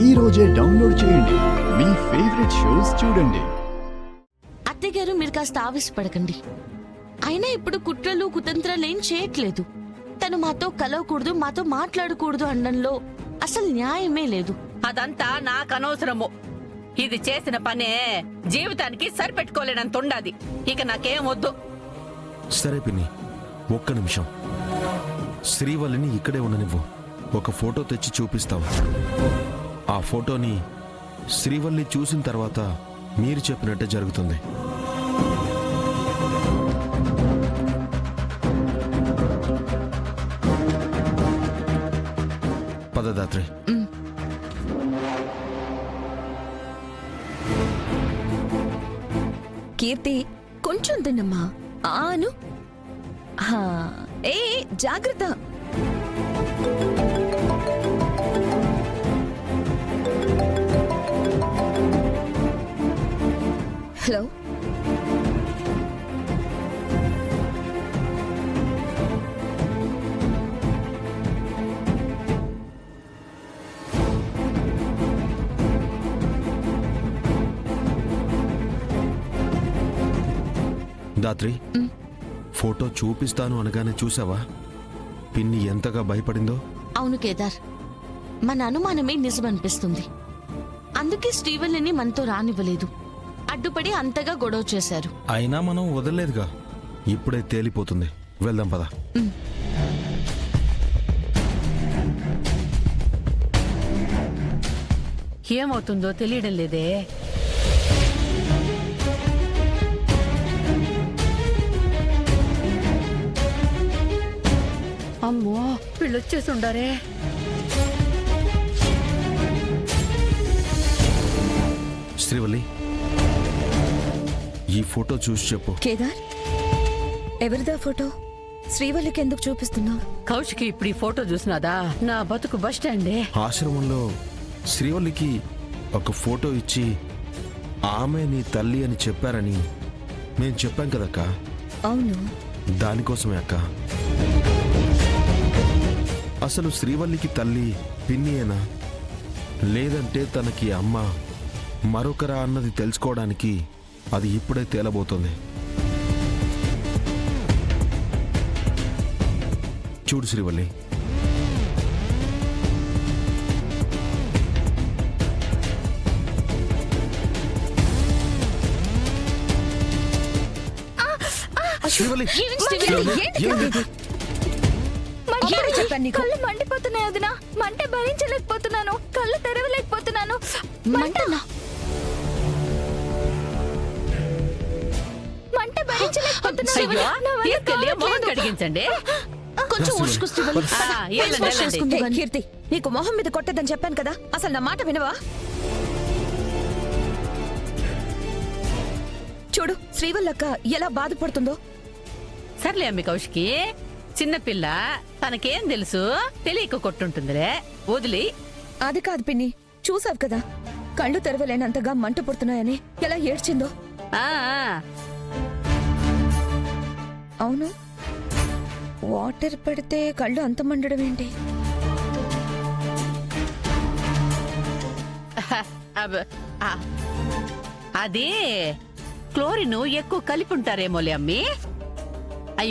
ఈ రోజే డౌన్లోడ్ చేయండి, మీ ఫేవరెట్ షోస్ చూడండి. అత్తయ్య గారు, మీరు కాస్త ఆవేశపడకండి. అయినా ఇప్పుడు కుట్రలు కుతంత్రాలు ఏం చేయట్లేదు. తను మాతో కలవకూడదు, మాతో మాట్లాడకూడదు అనడంలో అసలు న్యాయమే లేదు. అదంతా నాకు అనవసరము. ఇది చేసిన పనే జీవితానికి సరిపెట్టుకోలేనంత ఉండాది. ఇక నాకేం వద్దు. సరే పిన్ని, ఒక్క నిమిషం. శ్రీవల్లిని ఇక్కడే ఉండనివ్వు. ఒక ఫోటో తెచ్చి చూపిస్తావు. ఆ ఫోటోని శ్రీవల్లి చూసిన తర్వాత మీరు చెప్పినట్టే జరుగుతుంది. పదదాత్రి. కీర్తి, కొంచెం తిన్నమ్మా. ఆను ఏ జాగ్రత్త. హలో, దాత్రి, ఫోటో చూపిస్తాను అనగానే చూసావా పిన్ని ఎంతగా భయపడిందో? అవును కేదార్, మన అనుమానమే నిజమనిపిస్తుంది. అందుకే శ్రీవల్లిని మనతో రానివ్వలేదు. అడ్డుపడి అంతగా గొడవ చేశారు. అయినా మనం వదలలేదుగా. ఇప్పుడే తేలిపోతుంది. వెళ్దాం పద. ఏమవుతుందో తెలియడం లేదే. అమ్మో, వీళ్ళొచ్చేసి ఉండారే. శ్రీవల్లి, ఈ ఫోటో చూసి చెప్పు. కేదార్, ఎవరిదా ఫోటో? శ్రీవల్లికి ఎందుకు చూపిస్తున్నావు? కౌశికి ఇప్పుడు ఈ ఫోటో చూసినాదా? నా బతుకు బస్ స్టాండే. ఆశ్రమంలో శ్రీవల్లికి ఒక ఫోటో ఇచ్చి ఆమె నీ తల్లి అని చెప్పారని మేం చెప్పాం కదక్క. అవును, దానికోసమే అక్క. అసలు శ్రీవల్లికి తల్లి పిన్నియేనా, లేదంటే తనకి అమ్మ మరొకరా అన్నది తెలుసుకోవడానికి అది ఇప్పుడే తేలబోతోంది. చూడు శ్రీవల్లి, శ్రీవల్లి, చెప్పాను నీకు. కళ్ళు మండిపోతున్నాయి వదినా. మంట భరించలేకపోతున్నాను. కళ్ళు తెరవలేకపోతున్నాను. మంటనా? మంట భరించలేకపోతున్నాను. అయ్యో, తీసుకెళ్ళి మొహం కడిగించండి. కొంచెం ఊడ్చుకో శ్రీవల్లి. వెళ్ళండి, వెళ్ళండి. హే, కీర్తి, నీకు మొహం మీద కొట్టదని చెప్పాను కదా. అసలు నా మాట వినవా? చూడు శ్రీవల్లక్క ఎలా బాధపడుతుందో. సర్లే అమ్మి కౌశికి, చిన్నపిల్ల, తనకేం తెలుసు? తెలియక కొట్టుంటుందిలే, వదిలి. అది కాదు పిన్ని, చూసావు కదా కళ్ళు తెరవలేనంతగా మంట పుడుతున్నాయని ఎలా ఏడ్చిందో. ఆ అవును, వాటర్ పడితే కళ్ళు అంత మండడం ఏంటి? అది క్లోరిన్ ఎక్కువ కలిపి ఉంటారేమోలే అమ్మి.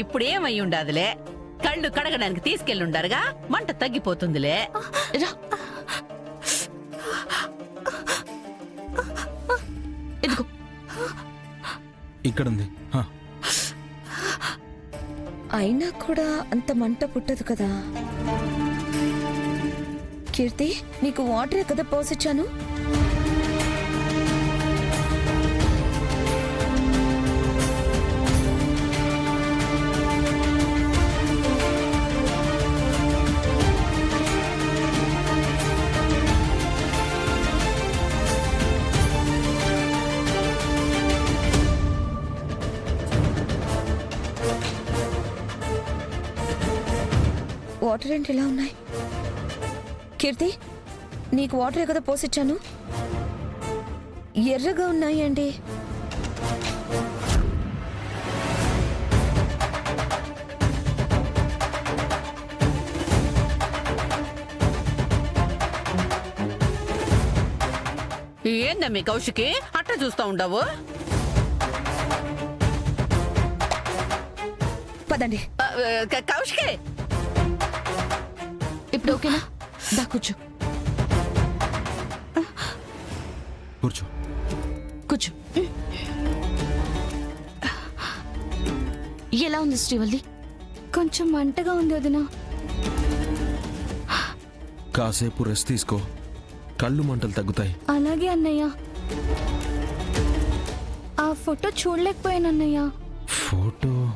ఇప్పుడేమై ఉండదులే. కళ్ళు కడగడానికి తీసుకెళ్ళుండారుగా, మంట తగ్గిపోతుందిలే. రా. ఇదిగో. ఇక్కడుంది. అయినా కూడా అంత మంట పుట్టదు కదా. కీర్తి, నీకు వాటరే కదా పోసిచ్చాను. వాటర్ ఏంటి ఇలా ఉన్నాయి? కీర్తి, నీకు వాటరే కదా పోసిచ్చాను. ఎర్రగా ఉన్నాయి అండి. ఏందమ్మి కౌశికి అట్ట చూస్తా ఉండవు? పదండి. కౌశికి ఇప్పుడు ఓకేనా? దా కూర్చో కూర్చో. కూర్చో. ఎలా ఉంది శ్రీవల్లి? కొంచెం మంటగా ఉంది వదినా. కాసేపు రెస్ట్ తీసుకో, కళ్ళు మంటలు తగ్గుతాయి. అలాగే అన్నయ్య. ఆ ఫోటో చూడలేకపోయాను అన్నయ్య. ఫోటో?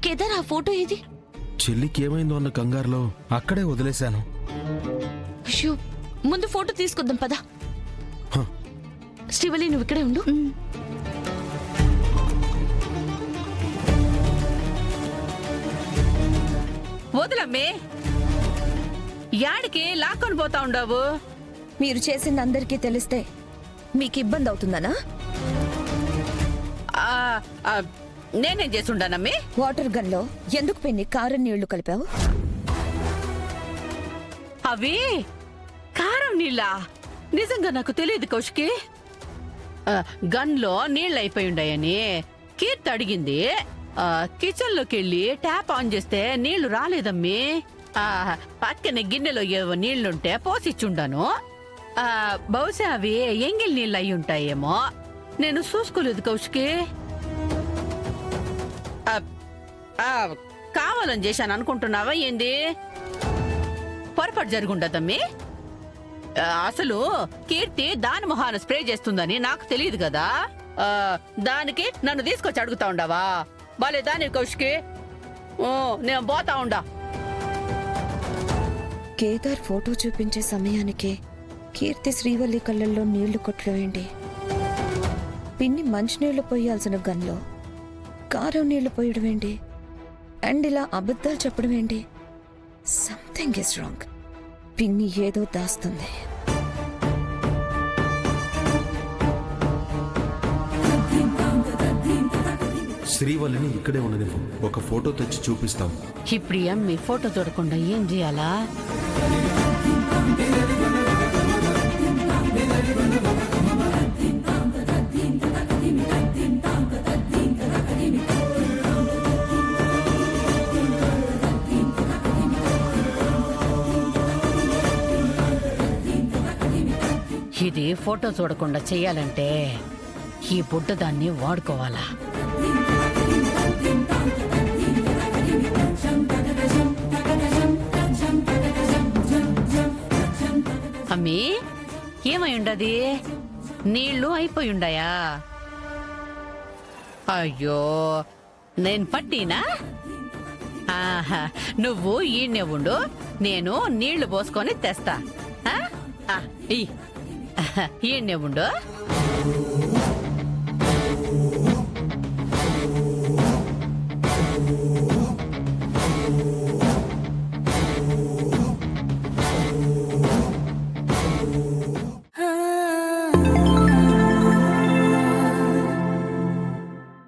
కేదార్, ఆ ఫోటో ఏది? చెల్లికి ఏమైందో అన్న కంగారులో అక్కడే వదిలేశాను. అయ్యో, ముందు ఫోటో తీసుకొద్దాం పదా. హ. శ్రీవల్లి, నువ్వు ఇక్కడే ఉండు. వదలమ్మి, యాడికి లాక్కొని పోతా ఉండవు? మీరు చేసింది అందరికీ తెలిస్తే మీకు ఇబ్బంది అవుతుందనా? ఆ, ఆ, నేనేం చేసుండానమ్మి? వాటర్ గన్ లో ఎందుకు పిన్ని కారం నీళ్లు కలిపావు? అవి కారం నీళ్ళ? నిజంగా నాకు తెలియదు కౌశికి. గన్లో నీళ్ళు అయిపోయి ఉండాయని కీర్తి అడిగింది. కిచెన్ లోకి వెళ్ళి ట్యాప్ ఆన్ చేస్తే నీళ్లు రాలేదమ్మి. పక్కనే గిన్నెలో ఏవో నీళ్లుంటే పోసిచ్చుండాను. బహుశా అవి ఎంగిల్ నీళ్ళు అయి ఉంటాయేమో, నేను చూసుకోలేదు కౌశికి. కావాలని చేశాను అనుకుంటున్నావా ఏంది? పొరపాటు జరుగుండదమ్మి. అసలు కీర్తి దాని మొహాన స్ప్రే చేస్తుందని నాకు తెలియదు కదా. దానికి నన్ను తీసుకొచ్చి అడుగుతా ఉండవా? బాలే దాని కౌశికి, నేను పోతా ఉండా. కేదార్ ఫోటో చూపించే సమయానికి కీర్తి శ్రీవల్లి కళ్ళల్లో నీళ్లు కొట్టలేండి. పిన్ని మంచినీళ్లు పోయాల్సిన గన్లో కారం నీళ్లు పోయడం ఏంటి? అండ్ ఇలా అబద్ధాలు చెప్పడం ఏంటి? Something is wrong. పిన్ని ఏదో దాస్తుంది. శ్రీవల్లిని ఇక్కడే ఉండనివ్వు, ఒక ఫోటో తెచ్చి చూపిస్తాం. ఇప్పుడు అమ్మి ఫోటో చూడకుండా ఏం చేయాలా? ఇది ఫోటో చూడకుండా చెయ్యాలంటే ఈ బుడ్డ దాన్ని వాడుకోవాలా? అమ్మీ, ఏమై ఉండది? నీళ్లు అయిపోయి ఉండాయా? అయ్యో, నేను పట్టినా? ఆహా, నువ్వు ఈయన్నే ఉండు, నేను నీళ్లు పోసుకొని తెస్తా. ఈయన్నే ఉండు.